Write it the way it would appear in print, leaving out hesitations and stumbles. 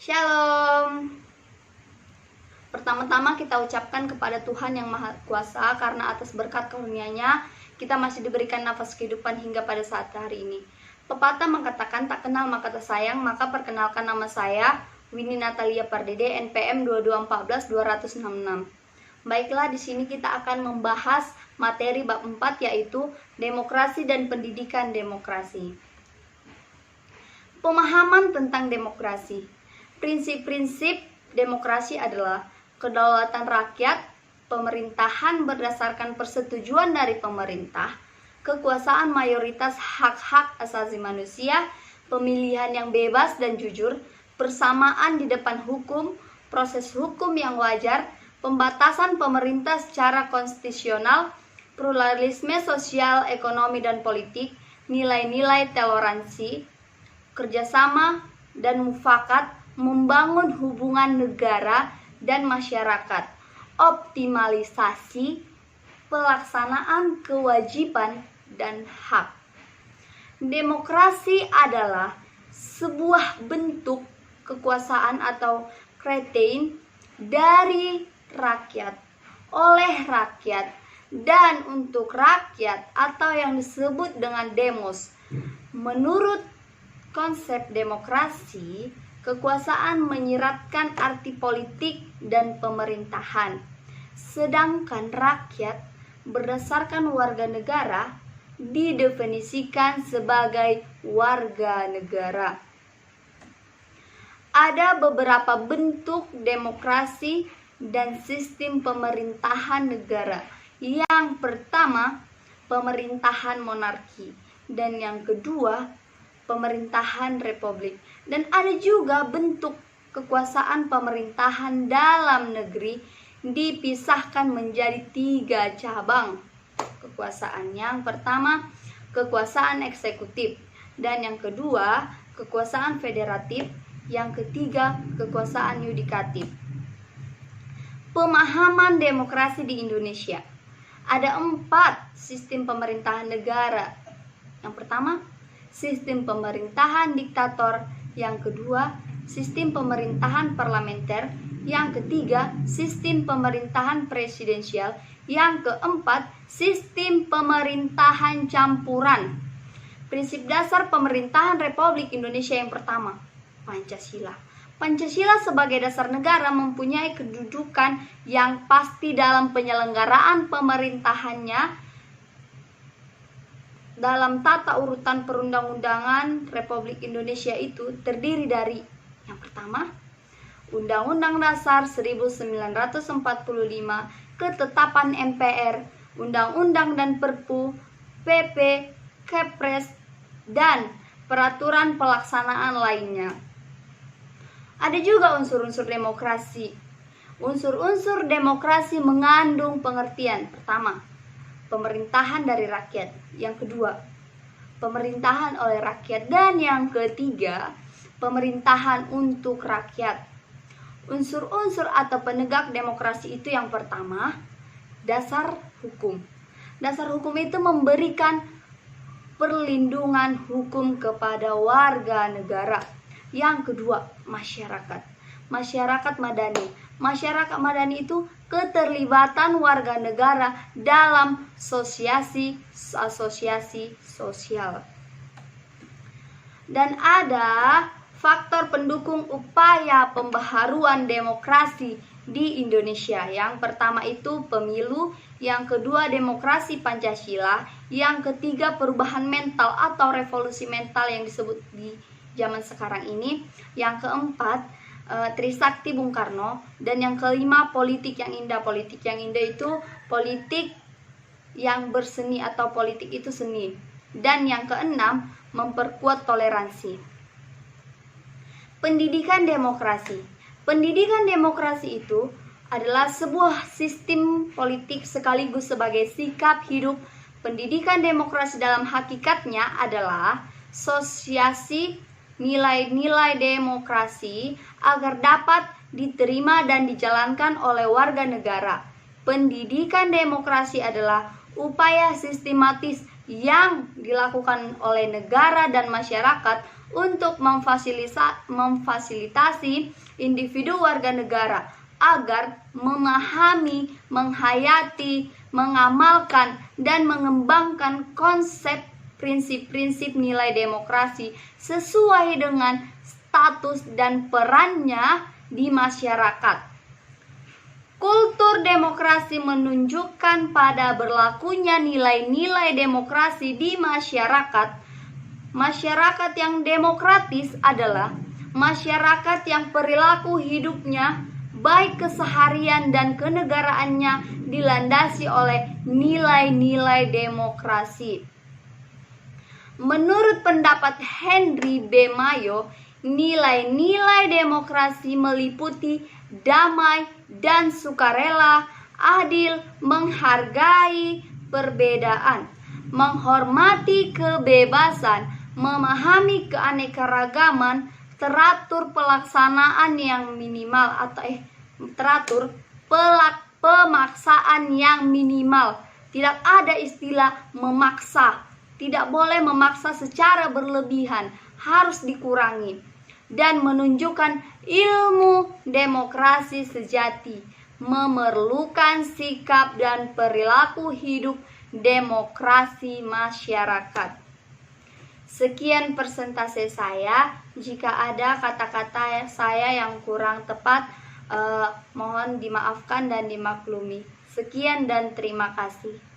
Shalom. Pertama-tama kita ucapkan kepada Tuhan yang Maha Kuasa, karena atas berkat karunia-Nya kita masih diberikan nafas kehidupan hingga pada saat hari ini. Pepatah mengatakan tak kenal maka tak sayang, maka perkenalkan nama saya Winnie Natalia Pardede, NPM 2214-266. Baiklah, di sini kita akan membahas materi bab 4, yaitu demokrasi dan pendidikan demokrasi. Pemahaman tentang demokrasi. Prinsip-prinsip demokrasi adalah kedaulatan rakyat, pemerintahan berdasarkan persetujuan dari pemerintah, kekuasaan mayoritas hak-hak asasi manusia, pemilihan yang bebas dan jujur, persamaan di depan hukum, proses hukum yang wajar, pembatasan pemerintah secara konstitusional, pluralisme sosial, ekonomi, dan politik, nilai-nilai toleransi, kerjasama, dan mufakat, membangun hubungan negara dan masyarakat, optimalisasi pelaksanaan kewajiban dan hak. Demokrasi adalah sebuah bentuk kekuasaan atau kretein dari rakyat, oleh rakyat, dan untuk rakyat, atau yang disebut dengan demos. Menurut konsep demokrasi, kekuasaan menyiratkan arti politik dan pemerintahan, sedangkan rakyat berdasarkan warga negara didefinisikan sebagai warga negara. Ada beberapa bentuk demokrasi dan sistem pemerintahan negara. Yang pertama, pemerintahan monarki, dan yang kedua, pemerintahan republik. Dan ada juga bentuk kekuasaan pemerintahan dalam negeri dipisahkan menjadi 3 cabang kekuasaan. Yang pertama, kekuasaan eksekutif, dan yang kedua, kekuasaan federatif, yang ketiga, kekuasaan yudikatif. Pemahaman demokrasi di Indonesia. Ada 4 sistem pemerintahan negara. Yang pertama, sistem pemerintahan diktator, yang kedua, sistem pemerintahan parlementer, yang ketiga, sistem pemerintahan presidensial, yang keempat, sistem pemerintahan campuran. Prinsip dasar pemerintahan Republik Indonesia yang pertama, Pancasila. Pancasila sebagai dasar negara mempunyai kedudukan yang pasti dalam penyelenggaraan pemerintahannya. Dalam tata urutan perundang-undangan Republik Indonesia itu terdiri dari yang pertama, Undang-Undang Dasar 1945, Ketetapan MPR, Undang-Undang dan Perpu, PP, Kepres, dan peraturan pelaksanaan lainnya. Ada juga unsur-unsur demokrasi. Unsur-unsur demokrasi mengandung pengertian pertama, pemerintahan dari rakyat, yang kedua, pemerintahan oleh rakyat, dan yang ketiga, pemerintahan untuk rakyat. Unsur-unsur atau penegak demokrasi itu yang pertama, dasar hukum. Dasar hukum itu memberikan perlindungan hukum kepada warga negara. Yang kedua, masyarakat. Masyarakat madani. Masyarakat madani itu keterlibatan warga negara dalam asosiasi sosial. Dan ada faktor pendukung upaya pembaharuan demokrasi di Indonesia. Yang pertama itu pemilu, yang kedua demokrasi Pancasila, yang ketiga perubahan mental atau revolusi mental yang disebut di zaman sekarang ini, yang keempat Trisakti Bung Karno, dan yang kelima politik yang indah. Politik yang indah itu politik yang berseni atau politik itu seni. Dan yang keenam, memperkuat toleransi. Pendidikan demokrasi. Pendidikan demokrasi itu adalah sebuah sistem politik sekaligus sebagai sikap hidup. Pendidikan demokrasi dalam hakikatnya adalah sosiasi nilai-nilai demokrasi agar dapat diterima dan dijalankan oleh warga negara. Pendidikan demokrasi adalah upaya sistematis yang dilakukan oleh negara dan masyarakat untuk memfasilitasi individu warga negara agar memahami, menghayati, mengamalkan, dan mengembangkan konsep prinsip-prinsip nilai demokrasi sesuai dengan status dan perannya di masyarakat. Kultur demokrasi menunjukkan pada berlakunya nilai-nilai demokrasi di masyarakat. Masyarakat yang demokratis adalah masyarakat yang perilaku hidupnya, baik keseharian dan kenegaraannya, dilandasi oleh nilai-nilai demokrasi. Menurut pendapat Henry B. Mayo, nilai-nilai demokrasi meliputi damai dan sukarela, adil, menghargai perbedaan, menghormati kebebasan, memahami keanekaragaman, teratur pelaksanaan yang minimal teratur pemaksaan yang minimal. Tidak ada istilah memaksa. Tidak boleh memaksa secara berlebihan, harus dikurangi. Dan menunjukkan ilmu demokrasi sejati, memerlukan sikap dan perilaku hidup demokrasi masyarakat. Sekian persentase saya. Jika ada kata-kata saya yang kurang tepat, mohon dimaafkan dan dimaklumi. Sekian dan terima kasih.